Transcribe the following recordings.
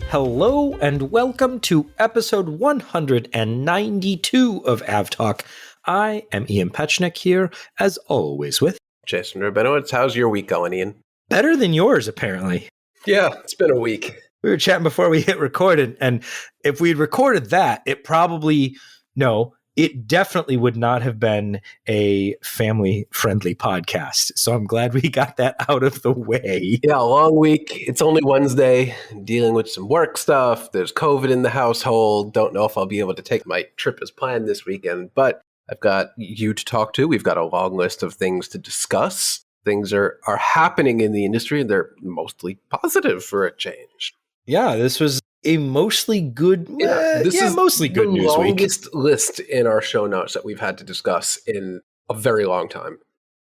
Hello and welcome to episode 192 of AvTalk. I am Ian Petchnick here, as always, with Jason Rabinowitz. How's your week going, Ian? better than yours, apparently. Yeah, it's been a week. We were chatting before we hit record, and if we'd recorded that, it definitely would not have been a family-friendly podcast. So I'm glad we got that out of the way. Yeah, a long week. It's only Wednesday. Dealing with some work stuff. There's COVID in the household. Don't know if I'll be able to take my trip as planned this weekend, but I've got you to talk to. We've got a long list of things to discuss. Things are happening in the industry, and they're mostly positive for a change. Yeah, this was a mostly good, mostly good news week. The longest list in our show notes that we've had to discuss in a very long time.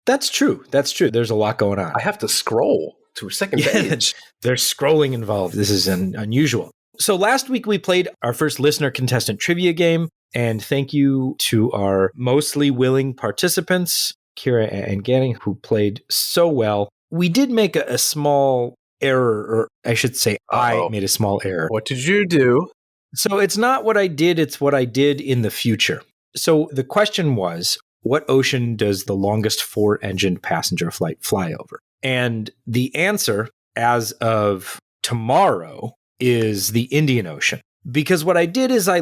That's true. There's a lot going on. I have to scroll to a second page. There's scrolling involved. This is unusual. So last week we played our first listener contestant trivia game, and thank you to our mostly willing participants, Kira and Ganning, who played so well. We did make a small error, or I should say I made a small error. What did you do? So it's not what I did, it's what I did in the future. So the question was, what ocean does the longest four-engined passenger flight fly over? And the answer, as of tomorrow, is the Indian Ocean. Because what I did is I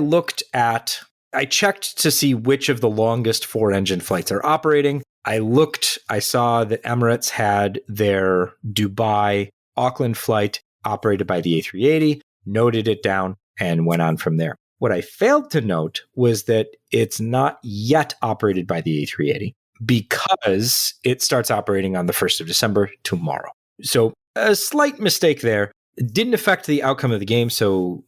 checked to see which of the longest four-engine flights are operating. I saw that Emirates had their Dubai Auckland flight operated by the A380, noted it down, and went on from there. What I failed to note was that it's not yet operated by the A380 because it starts operating on the 1st of December tomorrow. So a slight mistake there. It didn't affect the outcome of the game, so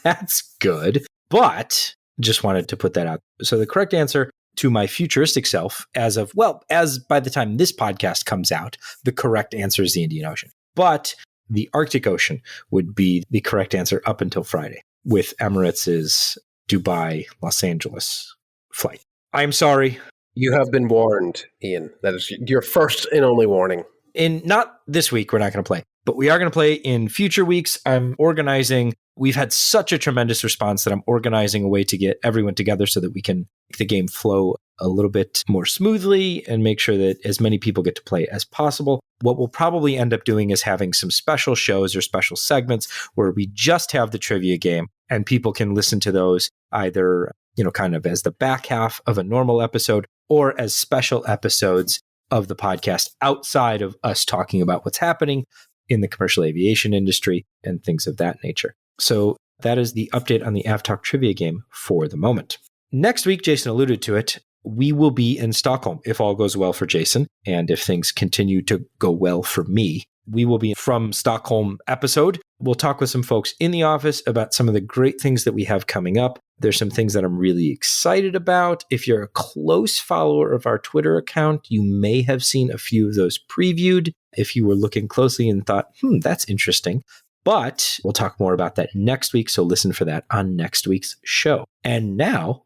that's good. But just wanted to put that out. So the correct answer to my futuristic self, as by the time this podcast comes out, the correct answer is the Indian Ocean. But the Arctic Ocean would be the correct answer up until Friday with Emirates' Dubai, Los Angeles flight. I'm sorry. You have been warned, Ian. That is your first and only warning. Not this week, we're not going to play, but we are going to play in future weeks. I'm organizing. We've had such a tremendous response that I'm organizing a way to get everyone together so that we can make the game flow a little bit more smoothly and make sure that as many people get to play as possible. What we'll probably end up doing is having some special shows or special segments where we just have the trivia game and people can listen to those either, kind of as the back half of a normal episode or as special episodes of the podcast outside of us talking about what's happening in the commercial aviation industry and things of that nature. So that is the update on the AvTalk trivia game for the moment. Next week, Jason alluded to it, we will be in Stockholm if all goes well for Jason. And if things continue to go well for me, we will be from Stockholm episode. We'll talk with some folks in the office about some of the great things that we have coming up. There's some things that I'm really excited about. If you're a close follower of our Twitter account, you may have seen a few of those previewed if you were looking closely and thought, that's interesting. But we'll talk more about that next week, so listen for that on next week's show. And now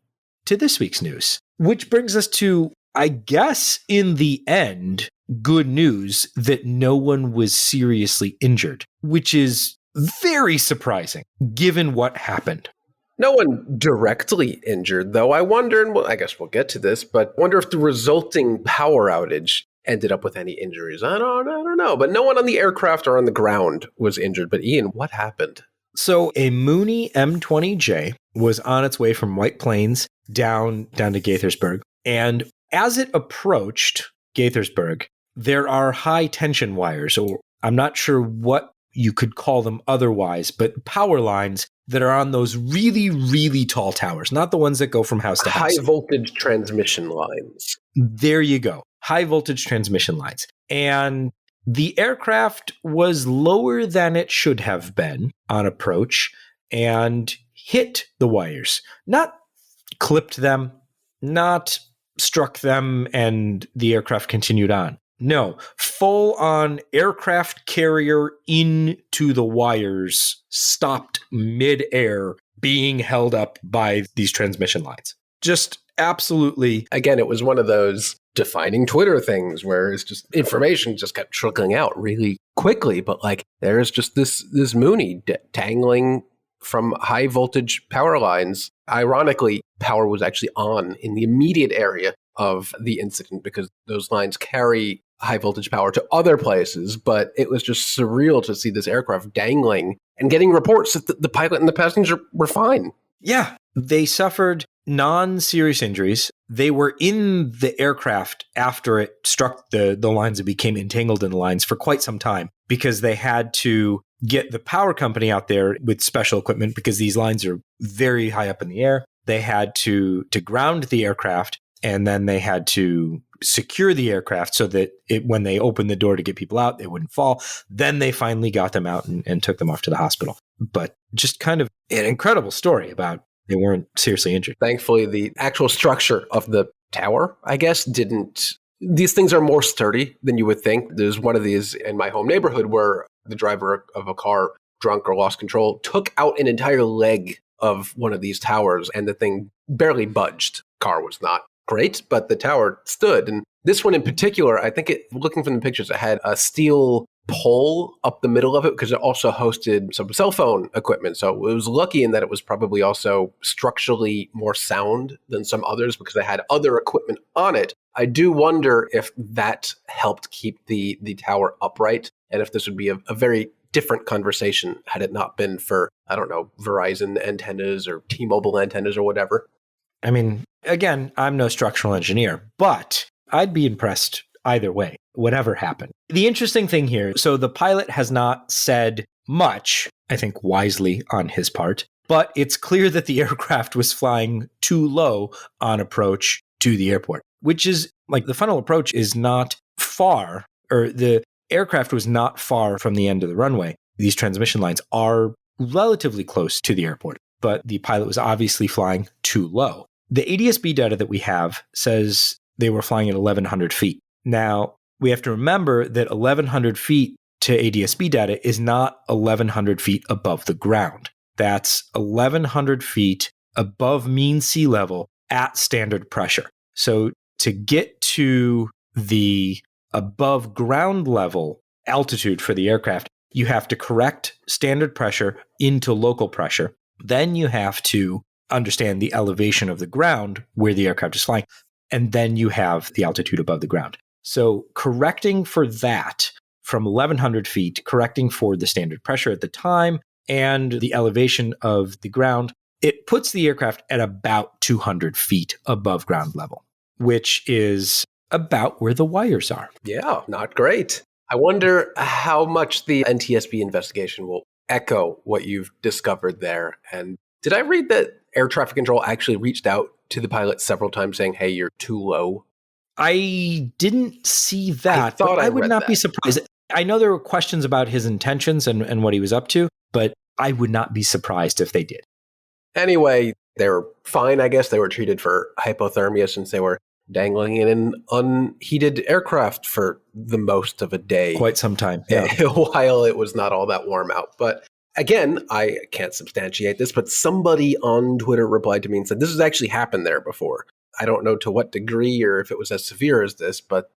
to this week's news, which brings us to, I guess, in the end, good news that no one was seriously injured, which is very surprising given what happened. No one directly injured, though. I wonder, and I guess we'll get to this, but I wonder if the resulting power outage ended up with any injuries. I don't know. But no one on the aircraft or on the ground was injured. But Ian, what happened? So a Mooney M20J was on its way from White Plains down to Gaithersburg. And as it approached Gaithersburg, there are high tension wires, or I'm not sure what you could call them otherwise, but power lines that are on those really, really tall towers, not the ones that go from house to house. High voltage transmission lines. There you go. High voltage transmission lines. And the aircraft was lower than it should have been on approach and hit the wires. Not clipped them, not struck them, and the aircraft continued on. No, full on aircraft carrier into the wires, stopped mid-air, being held up by these transmission lines. Just absolutely. Again, it was one of those defining Twitter things where it's just information just kept trickling out really quickly. But like, there's just this Mooney dangling from high voltage power lines. Ironically, power was actually on in the immediate area of the incident because those lines carry high voltage power to other places. But it was just surreal to see this aircraft dangling and getting reports that the pilot and the passenger were fine. Yeah, they suffered non-serious injuries. They were in the aircraft after it struck the lines and became entangled in the lines for quite some time because they had to get the power company out there with special equipment because these lines are very high up in the air. They had to ground the aircraft, and then they had to secure the aircraft so that when they opened the door to get people out, they wouldn't fall. Then they finally got them out and took them off to the hospital. But just kind of an incredible story about they weren't seriously injured. Thankfully, the actual structure of the tower, I guess, didn't. These things are more sturdy than you would think. There's one of these in my home neighborhood where the driver of a car, drunk or lost control, took out an entire leg of one of these towers and the thing barely budged. Car was not great, but the tower stood. And this one in particular, I think looking from the pictures, it had a steel pole up the middle of it because it also hosted some cell phone equipment. So it was lucky in that it was probably also structurally more sound than some others because they had other equipment on it. I do wonder if that helped keep the tower upright and if this would be a very different conversation had it not been for, I don't know, Verizon antennas or T-Mobile antennas or whatever. I mean, again, I'm no structural engineer, but I'd be impressed either way, whatever happened. The interesting thing here, so the pilot has not said much, I think wisely on his part, but it's clear that the aircraft was flying too low on approach to the airport, which is like the final approach is not far, or the aircraft was not far from the end of the runway. These transmission lines are relatively close to the airport, but the pilot was obviously flying too low. The ADS-B data that we have says they were flying at 1,100 feet. Now, we have to remember that 1,100 feet to ADS-B data is not 1,100 feet above the ground. That's 1,100 feet above mean sea level at standard pressure. So to get to the above ground level altitude for the aircraft, you have to correct standard pressure into local pressure. Then you have to understand the elevation of the ground where the aircraft is flying. And then you have the altitude above the ground. So correcting for that from 1,100 feet, correcting for the standard pressure at the time and the elevation of the ground, it puts the aircraft at about 200 feet above ground level, which is about where the wires are. Yeah, not great. I wonder how much the NTSB investigation will echo what you've discovered there. And did I read that air traffic control actually reached out to the pilot several times saying, hey, you're too low? I didn't see that, but I would not be surprised. I know there were questions about his intentions and what he was up to, but I would not be surprised if they did. Anyway, they were fine, I guess. They were treated for hypothermia since they were dangling in an unheated aircraft for the most of a day. Quite some time, yeah. While it was not all that warm out. But again, I can't substantiate this, but somebody on Twitter replied to me and said, this has actually happened there before. I don't know to what degree or if it was as severe as this, but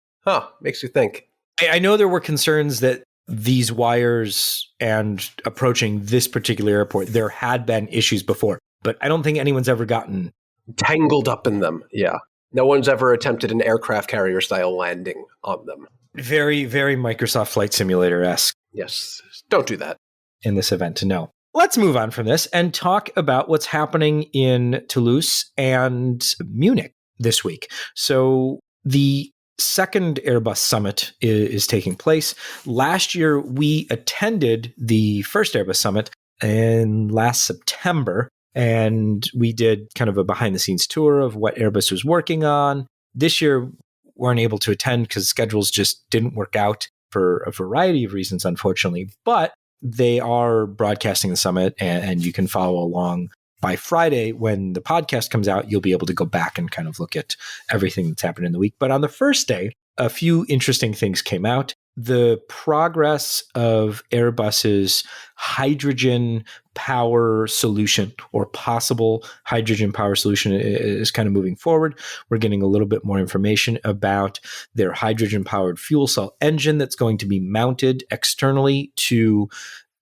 makes you think. I know there were concerns that these wires and approaching this particular airport, there had been issues before, but I don't think anyone's ever gotten tangled up in them. Yeah. No one's ever attempted an aircraft carrier style landing on them. Very, very Microsoft Flight Simulator-esque. Yes. Don't do that. In this event, no. Let's move on from this and talk about what's happening in Toulouse and Munich this week. So the second Airbus summit is taking place. Last year, we attended the first Airbus summit in last September, and we did kind of a behind-the-scenes tour of what Airbus was working on. This year, we weren't able to attend because schedules just didn't work out for a variety of reasons, unfortunately. But they are broadcasting the summit, and you can follow along. By Friday, when the podcast comes out, you'll be able to go back and kind of look at everything that's happened in the week. But on the first day, a few interesting things came out. the progress of Airbus's hydrogen power solution or possible hydrogen power solution is kind of moving forward. We're getting a little bit more information about their hydrogen powered fuel cell engine that's going to be mounted externally to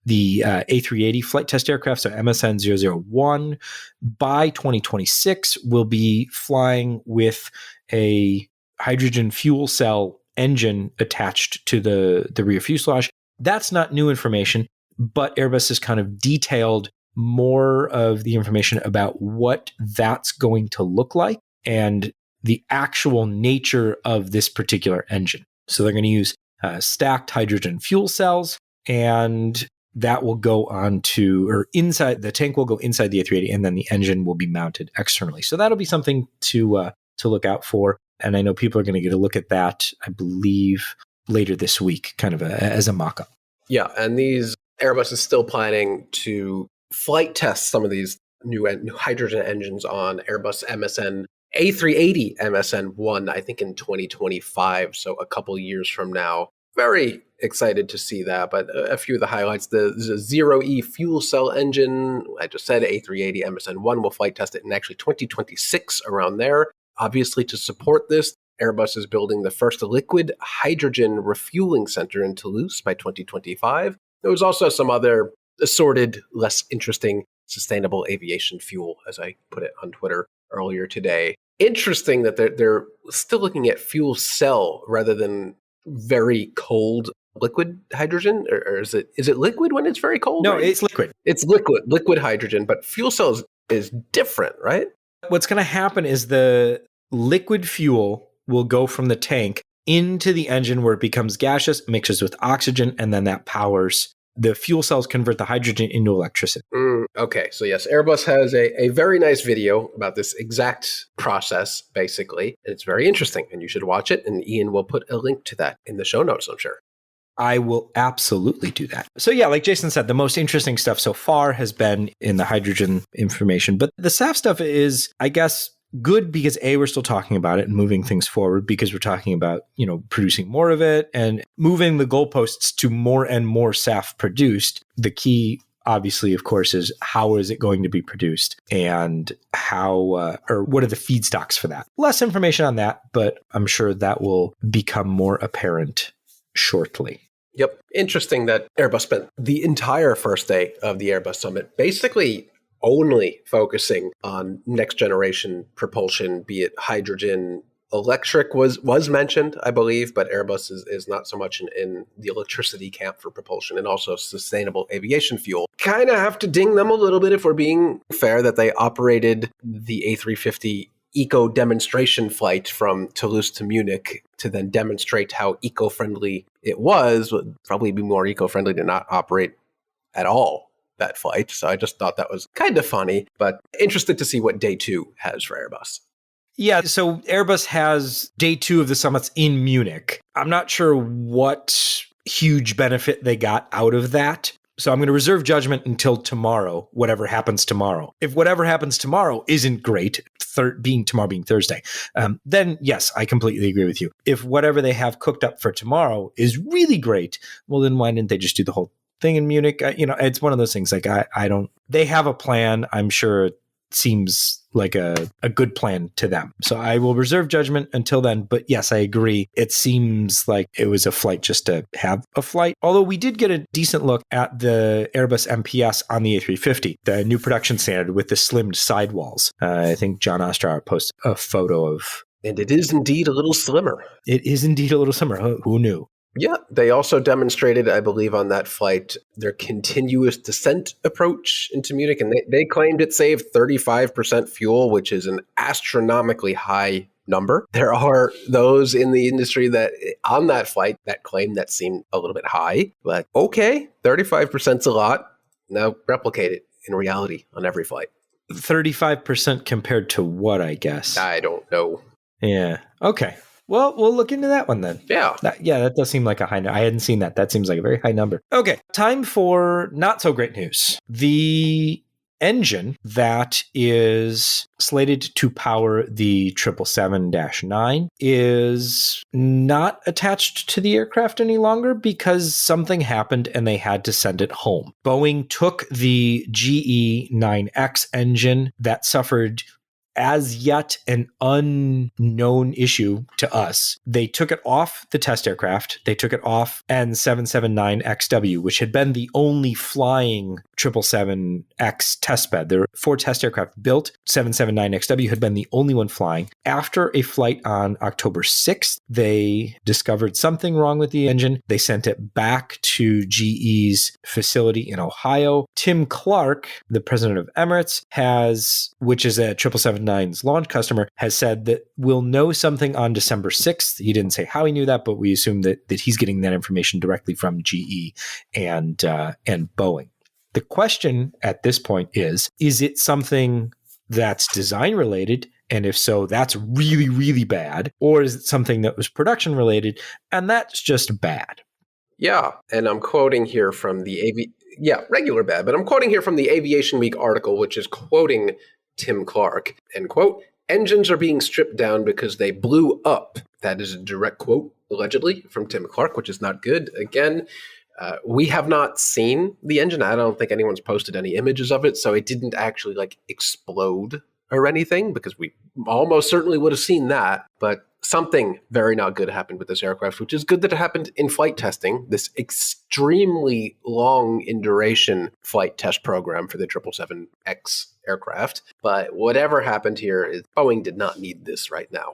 the A380 flight test aircraft, so MSN 001. By 2026, we'll be flying with a hydrogen fuel cell engine attached to the rear fuselage. That's not new information, but Airbus has kind of detailed more of the information about what that's going to look like and the actual nature of this particular engine. So they're going to use stacked hydrogen fuel cells, and that will go on to, or inside, the tank will go inside the A380, and then the engine will be mounted externally. So that'll be something to look out for. And I know people are going to get a look at that, I believe, later this week, kind of as a mock-up. Yeah, and Airbus is still planning to flight test some of these new hydrogen engines on Airbus MSN, A380 MSN-1, I think in 2025, so a couple years from now. Very excited to see that, but a few of the highlights, the Zero-E fuel cell engine, I just said A380 MSN-1 will flight test it in actually 2026, around there. Obviously, to support this, Airbus is building the first liquid hydrogen refueling center in Toulouse by 2025. There was also some other assorted, less interesting, sustainable aviation fuel, as I put it on Twitter earlier today. Interesting that they're still looking at fuel cell rather than very cold liquid hydrogen, or is it liquid when it's very cold? No, right? It's liquid. It's liquid hydrogen, but fuel cells is different, right? What's going to happen is the liquid fuel will go from the tank into the engine where it becomes gaseous, mixes with oxygen, and then that powers the fuel cells, convert the hydrogen into electricity. Okay, so yes, Airbus has a very nice video about this exact process, basically. And it's very interesting, and you should watch it. And Ian will put a link to that in the show notes, I'm sure. I will absolutely do that. So yeah, like Jason said, the most interesting stuff so far has been in the hydrogen information. But the SAF stuff is, I guess, good because A, we're still talking about it and moving things forward because we're talking about, producing more of it and moving the goalposts to more and more SAF produced. The key, obviously, of course, is how is it going to be produced and how, or what are the feedstocks for that? Less information on that, but I'm sure that will become more apparent shortly. Yep. Interesting that Airbus spent the entire first day of the Airbus Summit basically only focusing on next generation propulsion, be it hydrogen. Electric was mentioned, I believe, but Airbus is not so much in the electricity camp for propulsion, and also sustainable aviation fuel. Kind of have to ding them a little bit if we're being fair that they operated the A350 eco demonstration flight from Toulouse to Munich to then demonstrate how eco-friendly it was. Would probably be more eco-friendly to not operate at all that flight. So I just thought that was kind of funny, but interested to see what day 2 has for Airbus. Yeah, so Airbus has day 2 of the summits in Munich. I'm not sure what huge benefit they got out of that. So I'm going to reserve judgment until tomorrow, whatever happens tomorrow. If whatever happens tomorrow isn't great, tomorrow being Thursday, then yes, I completely agree with you. If whatever they have cooked up for tomorrow is really great, well, then why didn't they just do the whole thing in Munich? It's one of those things like they have a plan. I'm sure it seems like a good plan to them. So I will reserve judgment until then. But yes, I agree. It seems like it was a flight just to have a flight. Although we did get a decent look at the Airbus MPS on the A350, the new production standard with the slimmed sidewalls. I think John Ostrower posted a photo of. And it is indeed a little slimmer. It is indeed a little slimmer. Who knew? Yeah, they also demonstrated, I believe, on that flight, their continuous descent approach into Munich. And they claimed it saved 35% fuel, which is an astronomically high number. There are those in the industry that on that flight that claim that seemed a little bit high. But okay, 35% is a lot. Now replicate it in reality on every flight. 35% compared to what, I guess? I don't know. Yeah. Okay. Well, we'll look into that one then. Yeah. That does seem like a high number. I hadn't seen that. That seems like a very high number. Okay, time for not so great news. The engine that is slated to power the 777-9 is not attached to the aircraft any longer because something happened and they had to send it home. Boeing took the GE9X engine that suffered as yet an unknown issue to us. They took it off the test aircraft. They took it off N779XW, which had been the only flying 777X testbed. There were 4 test aircraft built. 779XW had been the only one flying. After a flight on October 6th, they discovered something wrong with the engine. They sent it back to GE's facility in Ohio. Tim Clark, the president of Emirates, which is a 777-9's launch customer, has said that we'll know something on December 6th. He didn't say how he knew that, but we assume that he's getting that information directly from GE and Boeing. The question at this point is it something that's design related? And if so, that's really, really bad. Or is it something that was production related and that's just bad? Yeah. And I'm quoting here from regular bad, but I'm quoting here from the Aviation Week article, which is quoting Tim Clark, and quote, engines are being stripped down because they blew up. That is a direct quote, allegedly, from Tim Clark, which is not good. Again, we have not seen the engine. I don't think anyone's posted any images of it, so it didn't actually explode or anything, because we almost certainly would have seen that. But something very not good happened with this aircraft, which is good that it happened in flight testing, this extremely long in duration flight test program for the 777X aircraft. But whatever happened here is Boeing did not need this right now.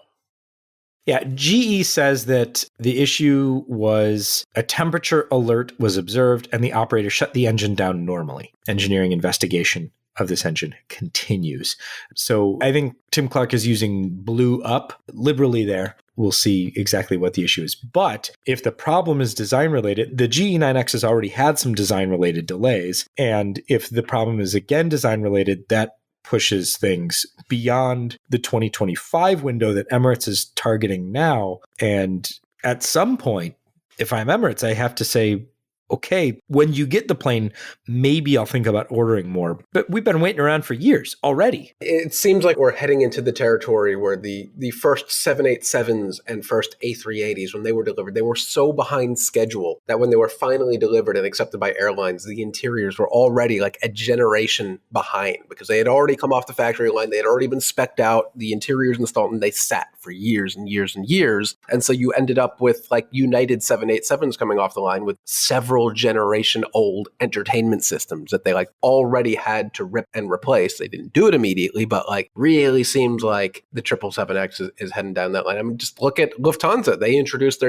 Yeah, GE says that the issue was a temperature alert was observed and the operator shut the engine down normally. Engineering investigation of this engine continues. So I think Tim Clark is using blew up liberally there. We'll see exactly what the issue is. But if the problem is design related, the GE9X has already had some design related delays. And if the problem is again design related, that pushes things beyond the 2025 window that Emirates is targeting now. And at some point, if I'm Emirates, I have to say, okay, when you get the plane, maybe I'll think about ordering more. But we've been waiting around for years already. It seems like we're heading into the territory where the first 787s and first A380s, when they were delivered, they were so behind schedule that when they were finally delivered and accepted by airlines, the interiors were already a generation behind because they had already come off the factory line. They had already been spec'd out, the interiors installed, and they sat for years and years and years. And so you ended up with United 787s coming off the line with several generation old entertainment systems that they already had to rip and replace. They didn't do it immediately, but really seems like the 777X is heading down that line. I mean, just look at Lufthansa. They introduced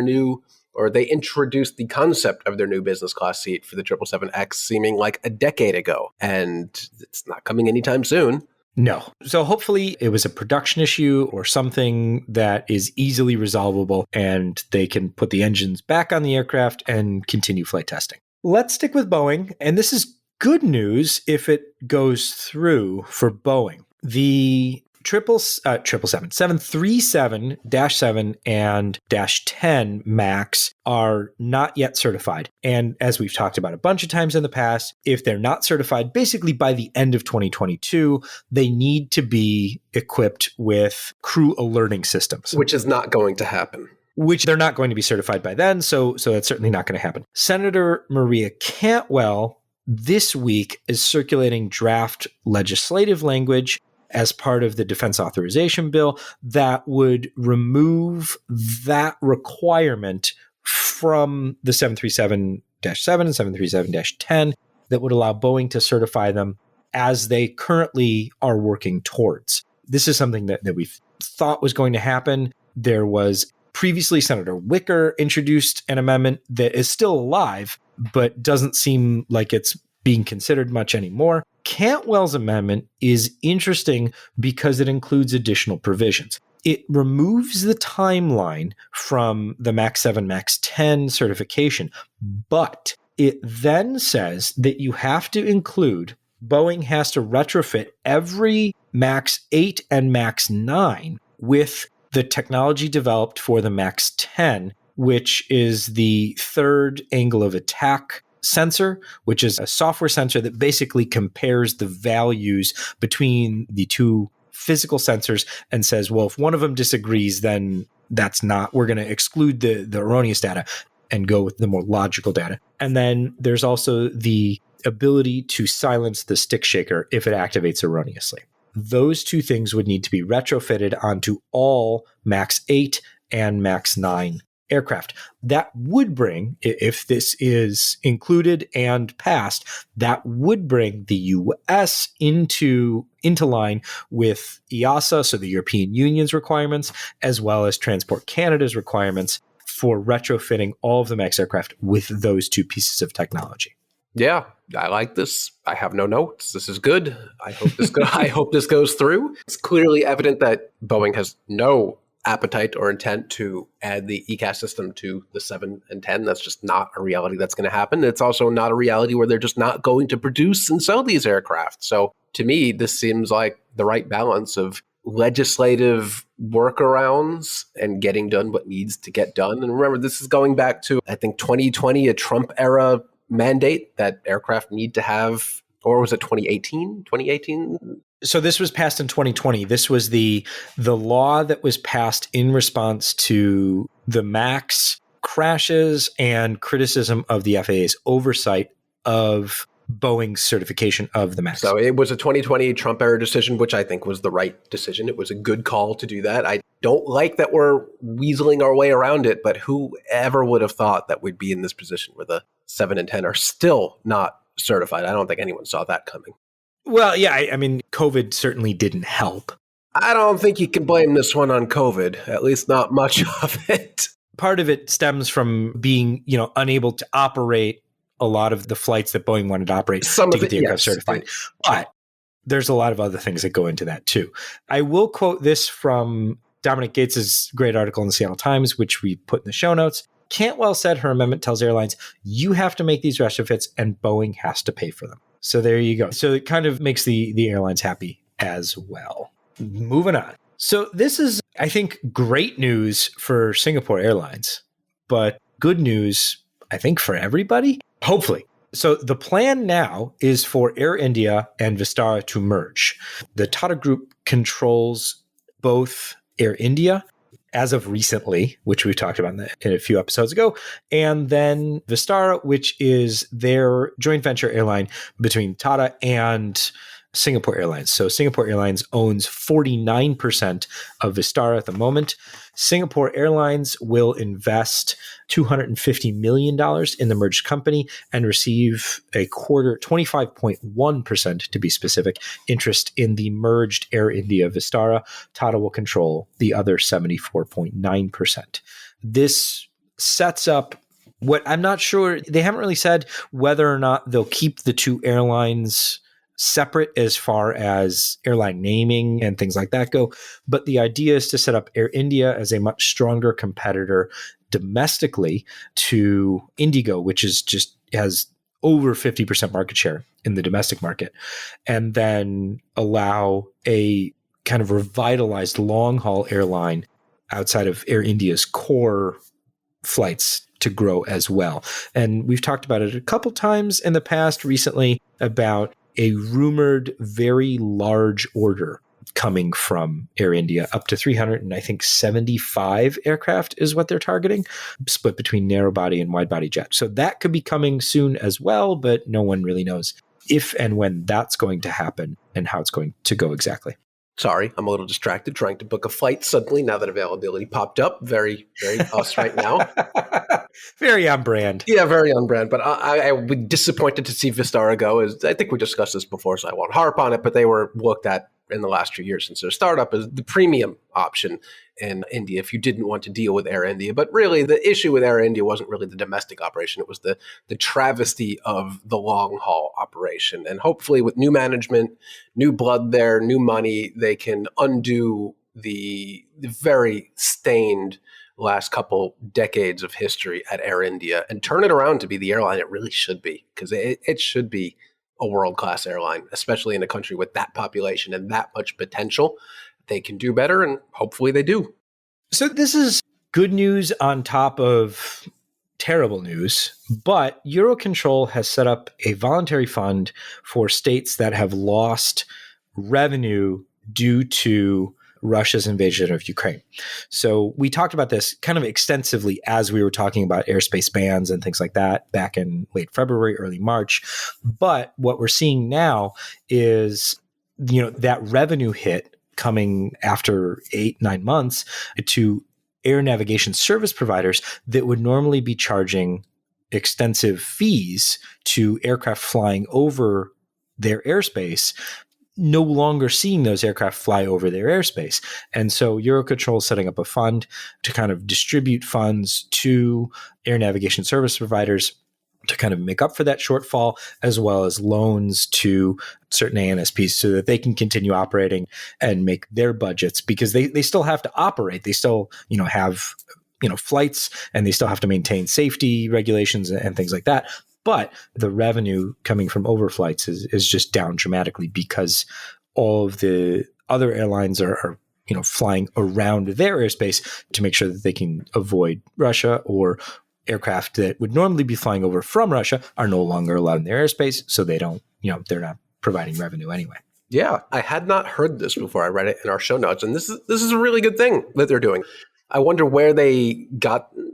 the concept of their new business class seat for the 777X seeming like a decade ago, and it's not coming anytime soon. No. So hopefully it was a production issue or something that is easily resolvable and they can put the engines back on the aircraft and continue flight testing. Let's stick with Boeing. And this is good news if it goes through for Boeing. The 737-7 and -10 MAX are not yet certified. And as we've talked about a bunch of times in the past, if they're not certified, basically by the end of 2022, they need to be equipped with crew alerting systems. Which is not going to happen. Which they're not going to be certified by then, so that's certainly not going to happen. Senator Maria Cantwell this week is circulating draft legislative language as part of the defense authorization bill that would remove that requirement from the 737-7 and 737-10 that would allow Boeing to certify them as they currently are working towards. This is something that we thought was going to happen. There was previously Senator Wicker introduced an amendment that is still alive, but doesn't seem like it's being considered much anymore. Cantwell's amendment is interesting because it includes additional provisions. It removes the timeline from the MAX 7, MAX 10 certification, but it then says that you have to include, Boeing has to retrofit every MAX 8 and MAX 9 with the technology developed for the MAX 10, which is the third angle of attack sensor, which is a software sensor that basically compares the values between the two physical sensors and says, well, if one of them disagrees, then we're going to exclude the erroneous data and go with the more logical data. And then there's also the ability to silence the stick shaker if it activates erroneously. Those two things would need to be retrofitted onto all MAX 8 and MAX 9 aircraft. That would bring, if this is included and passed, that would bring the US into line with EASA, so the European Union's requirements, as well as Transport Canada's requirements for retrofitting all of the MAX aircraft with those two pieces of technology. Yeah, I like this. I have no notes. This is good. I hope this goes through. It's clearly evident that Boeing has no appetite or intent to add the ECAS system to the 7 and 10. That's just not a reality that's going to happen. It's also not a reality where they're just not going to produce and sell these aircraft. So to me, this seems like the right balance of legislative workarounds and getting done what needs to get done. And remember, this is going back to, I think, 2020, a Trump era mandate that aircraft need to have, or was it 2018? 2018? So this was passed in 2020. This was the law that was passed in response to the MAX crashes and criticism of the FAA's oversight of Boeing's certification of the MAX. So it was a 2020 Trump era decision, which I think was the right decision. It was a good call to do that. I don't like that we're weaseling our way around it, but whoever would have thought that we'd be in this position where the 7 and 10 are still not certified? I don't think anyone saw that coming. Well, yeah, I mean, COVID certainly didn't help. I don't think you can blame this one on COVID, at least not much of it. Part of it stems from being, unable to operate a lot of the flights that Boeing wanted to operate to get the aircraft certified. But there's a lot of other things that go into that too. I will quote this from Dominic Gates's great article in the Seattle Times, which we put in the show notes. Cantwell said her amendment tells airlines, you have to make these retrofits and Boeing has to pay for them. So there you go. So it kind of makes the airlines happy as well. Moving on. So this is, I think, great news for Singapore Airlines, but good news, I think, for everybody. Hopefully. So the plan now is for Air India and Vistara to merge. The Tata Group controls both Air India as of recently, which we talked about in a few episodes ago, and then Vistara, which is their joint venture airline between Tata and Singapore Airlines. So Singapore Airlines owns 49% of Vistara at the moment. Singapore Airlines will invest $250 million in the merged company and receive a quarter, 25.1% to be specific, interest in the merged Air India Vistara. Tata will control the other 74.9%. This sets up what I'm not sure, they haven't really said whether or not they'll keep the two airlines separate as far as airline naming and things like that go. But the idea is to set up Air India as a much stronger competitor domestically to Indigo, which is just has over 50% market share in the domestic market, and then allow a kind of revitalized long-haul airline outside of Air India's core flights to grow as well. And we've talked about it a couple times in the past recently about a rumored very large order coming from Air India, up to 375 aircraft is what they're targeting, split between narrow body and wide body jet. So that could be coming soon as well, but no one really knows if and when that's going to happen and how it's going to go exactly. Sorry, I'm a little distracted trying to book a flight suddenly now that availability popped up. Very, very us right now. Very on brand. Yeah, very on brand. But I would be disappointed to see Vistara go. I think we discussed this before, so I won't harp on it, but they were looked at in the last few years since their startup as the premium option in India if you didn't want to deal with Air India. But really, the issue with Air India wasn't really the domestic operation. It was the travesty of the long-haul operation. And hopefully with new management, new blood there, new money, they can undo the very stained last couple decades of history at Air India and turn it around to be the airline it really should be, because it should be a world-class airline, especially in a country with that population and that much potential. They can do better, and hopefully they do. So this is good news on top of terrible news, but Eurocontrol has set up a voluntary fund for states that have lost revenue due to Russia's invasion of Ukraine. So we talked about this kind of extensively as we were talking about airspace bans and things like that back in late February, early March. But what we're seeing now is, that revenue hit coming after 8-9 months to air navigation service providers that would normally be charging extensive fees to aircraft flying over their airspace, no longer seeing those aircraft fly over their airspace. And so Eurocontrol is setting up a fund to kind of distribute funds to air navigation service providers to kind of make up for that shortfall, as well as loans to certain ANSPs so that they can continue operating and make their budgets, because they still have to operate. They still, have, flights, and they still have to maintain safety regulations and things like that. But the revenue coming from overflights is just down dramatically because all of the other airlines are flying around their airspace to make sure that they can avoid Russia, or aircraft that would normally be flying over from Russia are no longer allowed in their airspace. So they don't, they're not providing revenue anyway. Yeah, I had not heard this before. I read it in our show notes, and this is a really good thing that they're doing. I wonder where they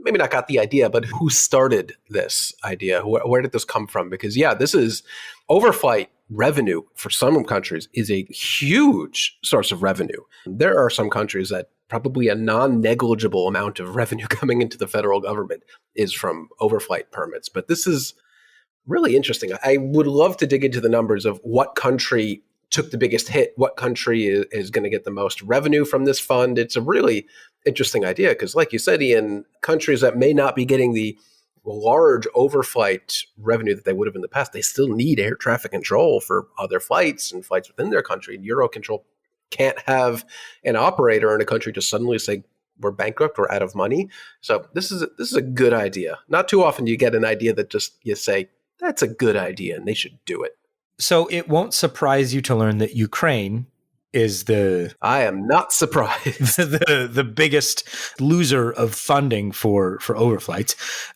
maybe not got the idea, but who started this idea? Where did this come from? Because, this is overflight revenue for some countries is a huge source of revenue. There are some countries that probably a non-negligible amount of revenue coming into the federal government is from overflight permits. But this is really interesting. I would love to dig into the numbers of what country took the biggest hit, what country is going to get the most revenue from this fund. It's a really interesting idea because, like you said, Ian, countries that may not be getting the large overflight revenue that they would have in the past, they still need air traffic control for other flights and flights within their country. Eurocontrol can't have an operator in a country just suddenly say, we're bankrupt, we're out of money. So this is a good idea. Not too often do you get an idea that just you say, that's a good idea and they should do it. So it won't surprise you to learn that Ukraine is I am not surprised. the biggest loser of funding for overflights.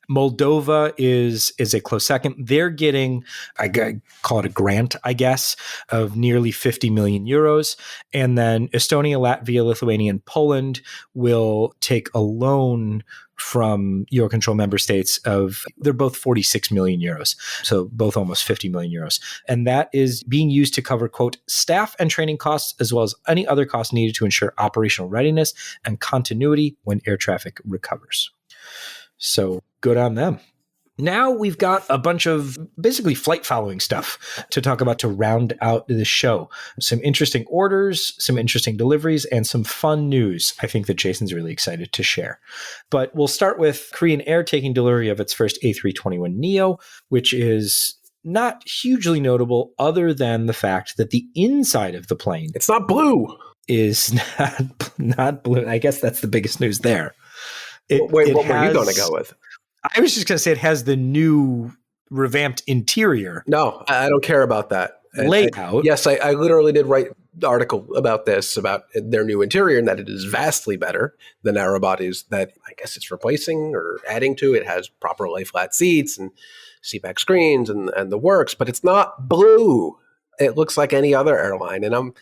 Moldova is a close second. They're getting, I call it a grant, I guess, of nearly 50 million euros. And then Estonia, Latvia, Lithuania, and Poland will take a loan from Eurocontrol member states they're both 46 million euros. So both almost 50 million euros. And that is being used to cover, quote, staff and training costs, as well as any other costs needed to ensure operational readiness and continuity when air traffic recovers. So good on them. Now we've got a bunch of basically flight following stuff to talk about to round out the show. Some interesting orders, some interesting deliveries, and some fun news I think that Jason's really excited to share. But we'll start with Korean Air taking delivery of its first A321neo, which is not hugely notable other than the fact that the inside of the plane... It's not blue. ...is not blue. I guess that's the biggest news there. What were you going to go with? I was just going to say it has the new revamped interior. No, I don't care about that. Layout. Yes, I literally did write an article about this, about their new interior, and that it is vastly better than narrow bodies that I guess it's replacing or adding to. It has proper lay flat seats and seatback screens and the works, but it's not blue. It looks like any other airline. And I'm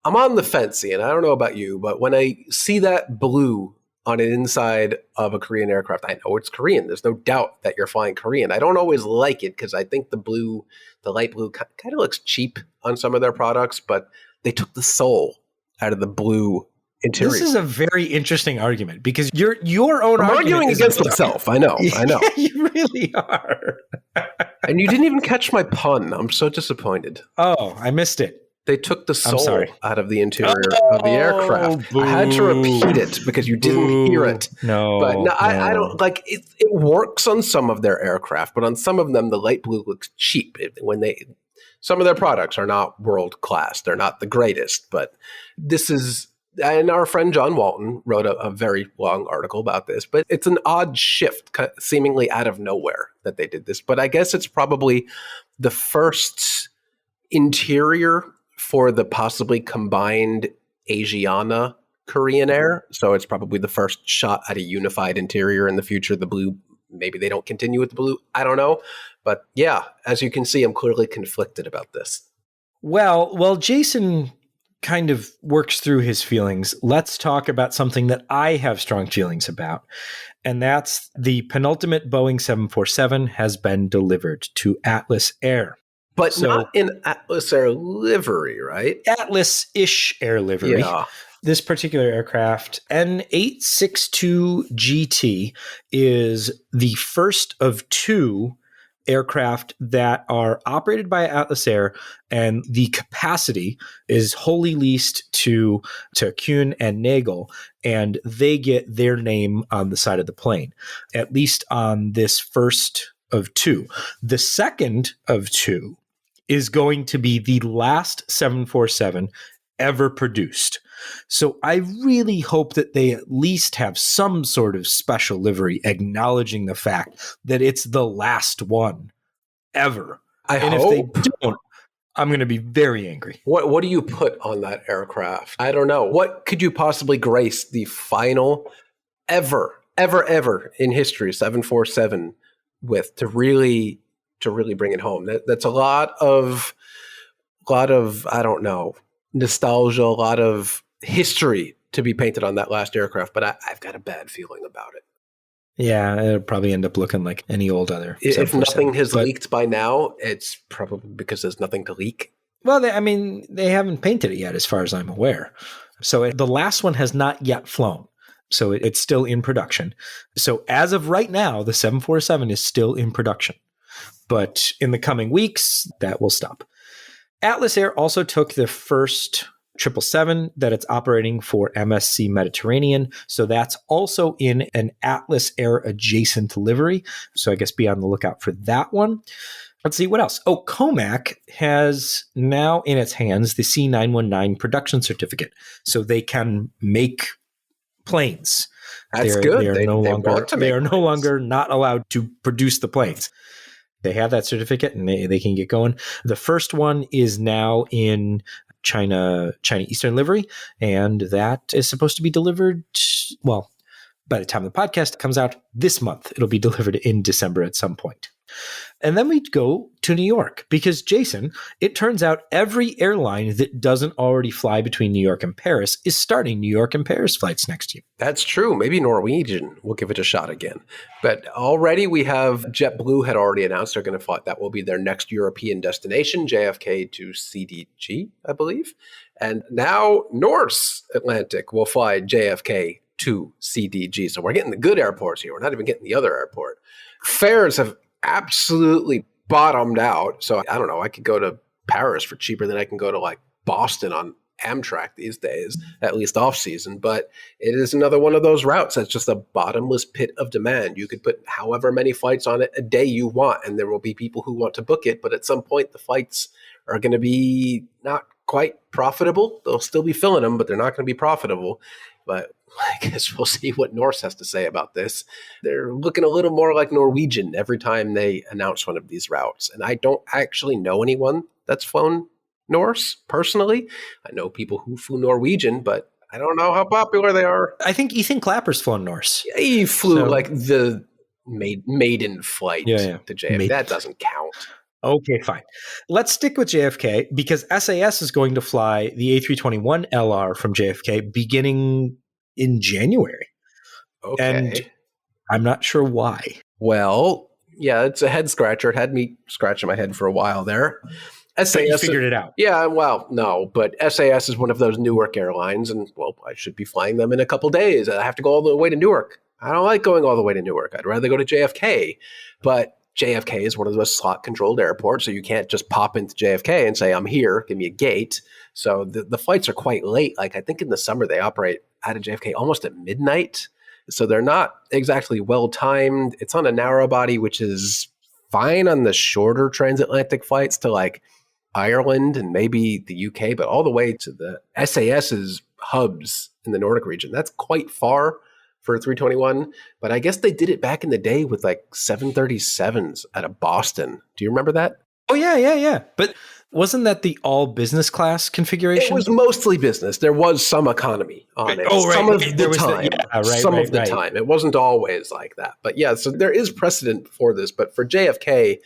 on the fence, and I don't know about you, but when I see that blue on an inside of a Korean aircraft, I know it's Korean. There's no doubt that you're flying Korean. I don't always like it because I think the light blue kind of looks cheap on some of their products, but they took the soul out of the blue interior. This is a very interesting argument because your own I'm argument arguing against myself. I know. You really are. And you didn't even catch my pun. I'm so disappointed. Oh, I missed it. They took the soul out of the interior of the aircraft. Boo. I had to repeat it because you didn't hear it. I don't like it. It works on some of their aircraft, but on some of them, the light blue looks cheap. Some of their products are not world class. They're not the greatest, but this is. And our friend John Walton wrote a very long article about this, but it's an odd shift, seemingly out of nowhere that they did this. But I guess it's probably the first interior for the possibly combined Asiana Korean Air. So it's probably the first shot at a unified interior in the future. The blue maybe they don't continue with the Blue. I don't know. But yeah, as you can see, I'm clearly conflicted about this. Well, Jason kind of works through his feelings. Let's talk about something that I have strong feelings about. And that's the penultimate Boeing 747 has been delivered to Atlas Air. But not in Atlas Air livery, right? Atlas-ish air livery. Yeah. This particular aircraft, N862GT, is the first of two aircraft that are operated by Atlas Air, and the capacity is wholly leased to Kuhn and Nagel, and they get their name on the side of the plane, at least on this first of two. The second of two is going to be the last 747 ever produced. So I really hope that they at least have some sort of special livery acknowledging the fact that it's the last one ever. And if they don't, I'm going to be very angry. What do you put on that aircraft? I don't know. What could you possibly grace the final ever in history 747 with to really bring it home? That's a lot of I don't know, nostalgia, a lot of history to be painted on that last aircraft, but I've got a bad feeling about it. Yeah, it'll probably end up looking like any old other. If nothing has leaked by now, it's probably because there's nothing to leak. Well, they haven't painted it yet, as far as I'm aware. So the last one has not yet flown. So it's still in production. So as of right now, the 747 is still in production. But in the coming weeks, that will stop. Atlas Air also took the first 777 that it's operating for MSC Mediterranean. So that's also in an Atlas Air adjacent livery. So I guess be on the lookout for that one. Let's see what else. Oh, Comac has now in its hands the C919 production certificate. So they can make planes. That's good. They are no longer not allowed to produce the planes. They have that certificate and they can get going. The first one is now in China Eastern livery, and that is supposed to be delivered, well, by the time the podcast comes out this month. It'll be delivered in December at some point. And then we go to New York because, Jason, it turns out every airline that doesn't already fly between New York and Paris is starting New York and Paris flights next year. That's true. Maybe Norwegian will give it a shot again. But already we have JetBlue had already announced they're going to fly. That will be their next European destination, JFK to CDG, I believe. And now Norse Atlantic will fly JFK to CDG. So we're getting the good airports here. We're not even getting the other airport. Fares have absolutely bottomed out. So I don't know, I could go to Paris for cheaper than I can go to like Boston on Amtrak these days, at least off season. But it is another one of those routes that's just a bottomless pit of demand. You could put however many flights on it a day you want, and there will be people who want to book it. But at some point, the flights are going to be not quite profitable. They'll still be filling them, but they're not going to be profitable. But I guess we'll see what Norse has to say about this. They're looking a little more like Norwegian every time they announce one of these routes. And I don't actually know anyone that's flown Norse personally. I know people who flew Norwegian, but I don't know how popular they are. I think Ethan Clapper's flown Norse. Yeah, he flew like the maiden flight to JFK. That doesn't count. Okay, fine. Let's stick with JFK because SAS is going to fly the A321LR from JFK beginning in January. Okay. And I'm not sure why. Well, yeah, it's a head scratcher. It had me scratching my head for a while there. SAS, but you figured it out. Yeah, well, no, but SAS is one of those Newark airlines, and, well, I should be flying them in a couple days. I have to go all the way to Newark. I don't like going all the way to Newark. I'd rather go to JFK. But JFK is one of those slot-controlled airports, so you can't just pop into JFK and say, I'm here, give me a gate. So the flights are quite late. Like, I think in the summer they operate out of JFK almost at midnight. So they're not exactly well-timed. It's on a narrow body, which is fine on the shorter transatlantic flights to, like, Ireland and maybe the UK, but all the way to the SAS's hubs in the Nordic region. That's quite far for a 321, but I guess they did it back in the day with like 737s out of Boston. Do you remember that? Oh, yeah. But wasn't that the all business class It configuration? was mostly business. There was some economy on it. Oh, right. Some of Okay. the time. Some of the time. It wasn't always like that. But yeah, so there is precedent for this. But for JFK,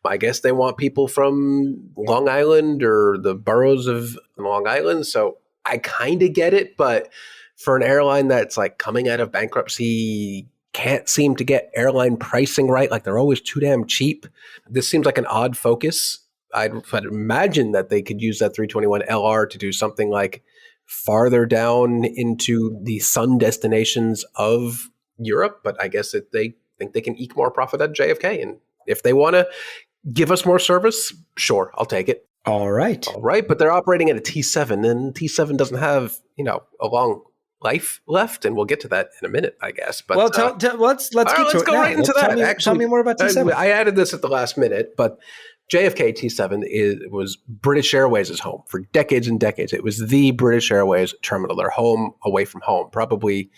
I guess they want people from Long Island or the boroughs of Long Island. So I kind of get it. But for an airline that's like coming out of bankruptcy, can't seem to get airline pricing right, like they're always too damn cheap. This seems like an odd focus. I'd imagine that they could use that 321 LR to do something like farther down into the sun destinations of Europe. But I guess that they think they can eke more profit at JFK. And if they want to give us more service, sure, I'll take it. All right. But they're operating at a T7, and T7 doesn't have, a long life left, and we'll get to that in a minute, I guess. But well, let's get to it. Let's go now. right into that. Tell me more about T7. I added this at the last minute, but JFK T7 was British Airways' home for decades and decades. It was the British Airways terminal, their home away from home. Probably,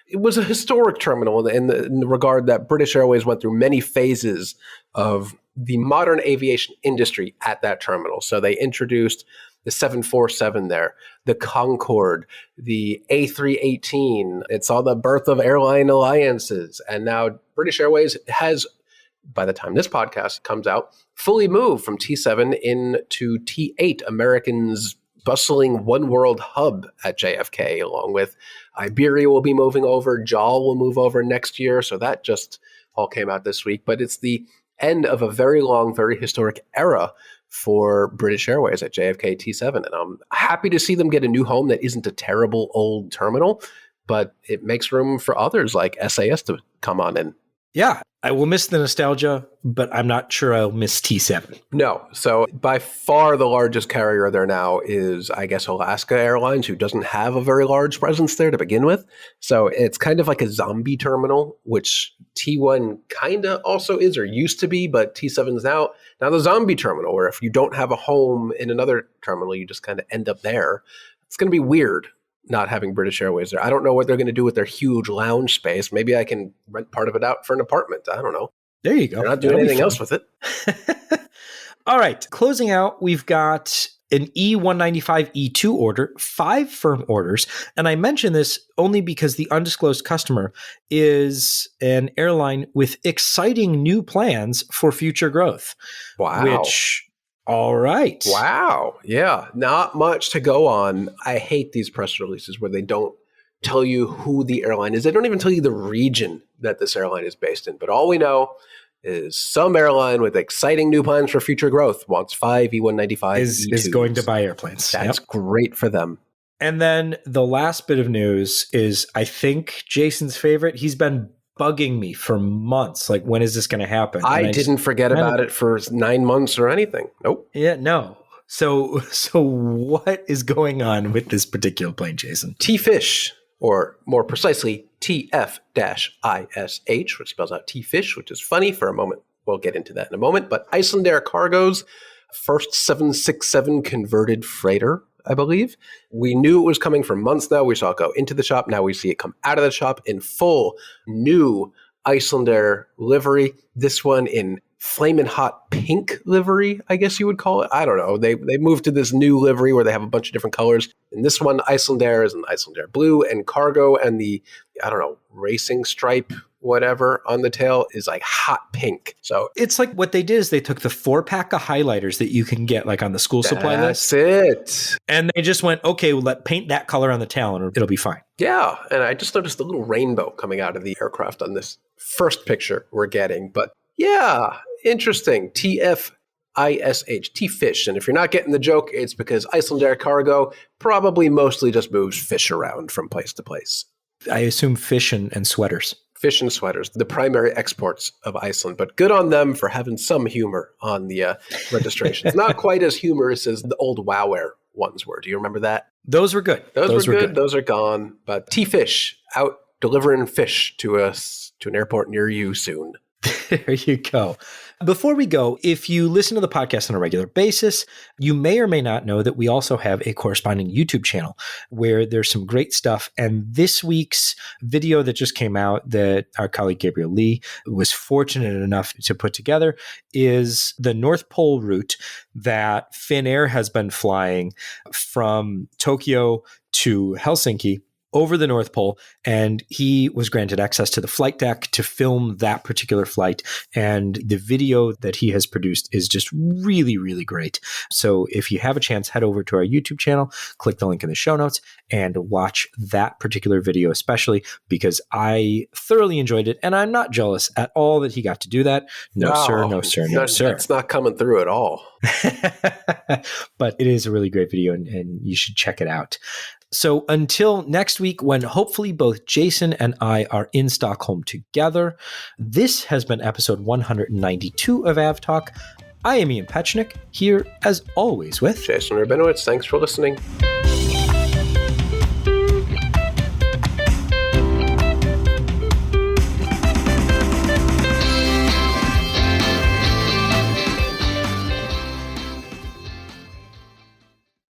it was a historic terminal in the regard that British Airways went through many phases of the modern aviation industry at that terminal. So they introduced the 747 there, the Concorde, the A318. It's all the birth of airline alliances. And now British Airways has, by the time this podcast comes out, fully moved from T7 into T8, Americans' bustling one world hub at JFK, along with Iberia will be moving over, JAL will move over next year. So that just all came out this week. But it's the end of a very long, very historic era for British Airways at JFK T7. And I'm happy to see them get a new home that isn't a terrible old terminal, but it makes room for others like SAS to come on in. Yeah, I will miss the nostalgia, but I'm not sure I'll miss T7. No. So by far the largest carrier there now is, I guess, Alaska Airlines, who doesn't have a very large presence there to begin with. So it's kind of like a zombie terminal, which T1 kind of also is or used to be, but T7 is now the zombie terminal, where if you don't have a home in another terminal, you just kind of end up there. It's going to be weird not having British Airways there. I don't know what they're going to do with their huge lounge space. Maybe I can rent part of it out for an apartment. I don't know. There you go. They're not doing anything else with it. All right. Closing out, we've got an E195 E2 order, 5 firm orders. And I mention this only because the undisclosed customer is an airline with exciting new plans for future growth. Wow. All right. Wow. Yeah. Not much to go on. I hate these press releases where they don't tell you who the airline is. They don't even tell you the region that this airline is based in. But all we know is some airline with exciting new plans for future growth wants 5 E195 is going to buy airplanes. That's great for them. And then the last bit of news is, I think, Jason's favorite. He's been bugging me for months. Like, when is this going to happen? I didn't forget about it for 9 months or anything. Nope. Yeah, no. So what is going on with this particular plane, Jason? T-Fish, or more precisely, TF-ISH, which spells out T-Fish, which is funny for a moment. We'll get into that in a moment. But Icelandair Cargo's first 767 converted freighter, I believe. We knew it was coming for months now. We saw it go into the shop. Now we see it come out of the shop in full new Icelandair livery. This one in flamin' hot pink livery, I guess you would call it. I don't know. They moved to this new livery where they have a bunch of different colors. And this one, Icelandair, is an Icelandair blue, and Cargo and the, racing stripe, whatever, on the tail is like hot pink. So it's like what they did is they took the 4-pack of highlighters that you can get like on the school supply list. That's it. And they just went, okay, well, paint that color on the tail and it'll be fine. Yeah. And I just noticed a little rainbow coming out of the aircraft on this first picture we're getting. But yeah, interesting. TFISH, T-Fish. And if you're not getting the joke, it's because Icelandair Cargo probably mostly just moves fish around from place to place. I assume fish and sweaters. Fish and sweaters, the primary exports of Iceland. But good on them for having some humor on the registrations. Not quite as humorous as the old WowAir ones were. Do you remember that? Those were good. Those were good. Those are gone. But T-Fish out delivering fish to an airport near you soon. There you go. Before we go, if you listen to the podcast on a regular basis, you may or may not know that we also have a corresponding YouTube channel where there's some great stuff. And this week's video that just came out that our colleague Gabriel Lee was fortunate enough to put together is the North Pole route that Finnair has been flying from Tokyo to Helsinki over the North Pole, and he was granted access to the flight deck to film that particular flight. And the video that he has produced is just really, really great. So if you have a chance, head over to our YouTube channel, click the link in the show notes, and watch that particular video, especially because I thoroughly enjoyed it. And I'm not jealous at all that he got to do that. No, sir. That's not coming through at all. But it is a really great video, and you should check it out. So until next week, when hopefully both Jason and I are in Stockholm together, this has been episode 192 of AvTalk. I am Ian Petchnick, here as always with Jason Rabinowitz. Thanks for listening.